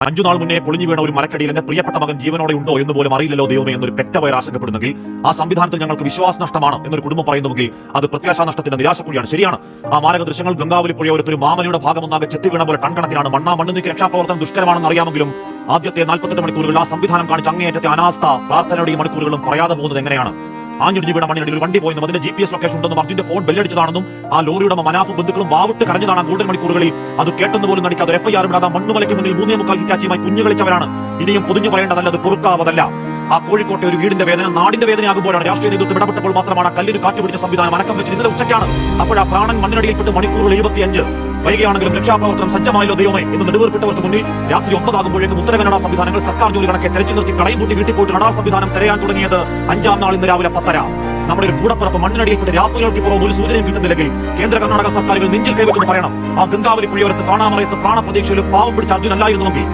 5 നാൾ മുന്നേ പൊളിഞ്ഞു വീണ ഒരു മരക്കടിയിൽ എന്റെ പ്രിയപ്പെട്ട മകൻ ജീവനോടെ ഉണ്ടോ എന്ന് പോലും അറിയില്ലല്ലോ ദൈവമേ എന്നൊരു പെറ്റവയർ ആശങ്കപ്പെടുന്നെങ്കിൽ, ആ സംവിധാനത്തിൽ ഞങ്ങൾക്ക് വിശ്വാസ നഷ്ടമാണ് എന്നൊരു കുടുംബം പറയുന്നുവെങ്കിൽ അത് പ്രത്യാശാ നഷ്ടത്തിന്റെ നിരാശക്കുഴിയാണ്. ശരിയാണ്, ആ മാരക ദൃശ്യങ്ങൾ ഗംഗാവലി പുഴയോരത്തൊരു മാമലയുടെ ഭാഗമൊന്നാകെ ചെത്തി വീണ പോലെ ടൺ കണക്കിനാണ്. മണ്ണ് നീക്കി രക്ഷാപ്രവർത്തനം ദുഷ്കരമാണെന്ന് അറിയാമെങ്കിലും ആദ്യത്തെ 48 മണിക്കൂറുകൾ ആ സംവിധാനം കാണിച്ച അങ്ങേയറ്റത്തെ അനാസ്ഥ, പ്രാർത്ഥനയുടെ ഈ മണിക്കൂറുകളും പറയാതെ പോകുന്നത് എങ്ങനെയാണ്? ആഞ്ഞിടിഞ്ഞു വീണ മണ്ണിനടിയിൽ ഒരു വണ്ടി പോയെന്നും അതിന്റെ GPS ലൊക്കേഷൻ ഉണ്ടെന്നും അർജുന്റെ ഫോൺ ബെല്ലടിച്ചതാണെന്നും ആ ലോറിയുടെ മനാഫും ബന്ധുക്കളും വാവിട്ട് കരഞ്ഞതാണ് ആ ഗോൾഡൻ മണിക്കൂറുകളിൽ. അത് കേട്ടെന്ന് പോലും നടിക്കാതെ FIR ഇടാതെ മണ്ണുമലയ്ക്ക് മുന്നിൽ 3.25 ഹിറ്റാച്ചിയുമായി കുഞ്ഞു കളിച്ചവരാണ്. ഇനിയും പൊതിഞ്ഞു പറയേണ്ടതല്ല, അത് പൊറുക്കാവതല്ല. ആ കോഴിക്കോട്ടെ ഒരു വീടിന്റെ വേദന നാടിന്റെ വേദനയാകുമ്പോഴാണ് രാഷ്ട്രീയ നേതൃത്വം ഇടപെട്ടപ്പോൾ മാത്രമാണ് ആ കല്ലിന് കാറ്റുപിടിച്ച സംവിധാനം അനക്കം വെച്ച് ഇന്നലെ ഉച്ചയ്ക്കാണ്. അപ്പോഴാ പ്രാണൻ മണ്ണിനടിയിൽപ്പെട്ട് മണിക്കൂറുകൾ 75 വൈകിയാണെങ്കിലും രക്ഷാപ്രവർത്തനം സജ്ജമായല്ലോ ദൈവമേ എന്ന് നെടുവേർപ്പെട്ടവർക്ക് മുന്നിൽ രാത്രി 9 ആകുമ്പോഴേക്കും ഉത്തരകന്നഡ സംവിധാനങ്ങൾ സർക്കാർ ജോലി കണക്കെ തെരച്ചിൽ നിർത്തി കടയും പൂട്ടി വീട്ടിൽ പോയിട്ട് റഡാർ സംവിധാനം തിരയാൻ തുടങ്ങിയത് 5-ാം നാൾ ഇന്ന് രാവിലെ 10:30. നമ്മുടെ ഒരു കൂടപ്പിറപ്പ് മണ്ണിനടിയിൽപ്പെട്ട് രാത്രികൾക്ക് പുറം ഒരു സൂചനയും കിട്ടുന്നില്ലെങ്കിൽ കേന്ദ്ര കർണാടക സർക്കാരുകൾ നെഞ്ചിൽ കൈവച്ചെന്ന് പറയണം. ആ ഗംഗാവലി പുഴയോരത്ത് കാണാമറയത്ത് പ്രാണപ്രതീക്ഷയിൽ പാവം പിടിച്ച അർജുൻ അല്ലായിരുന്നുവെങ്കിൽ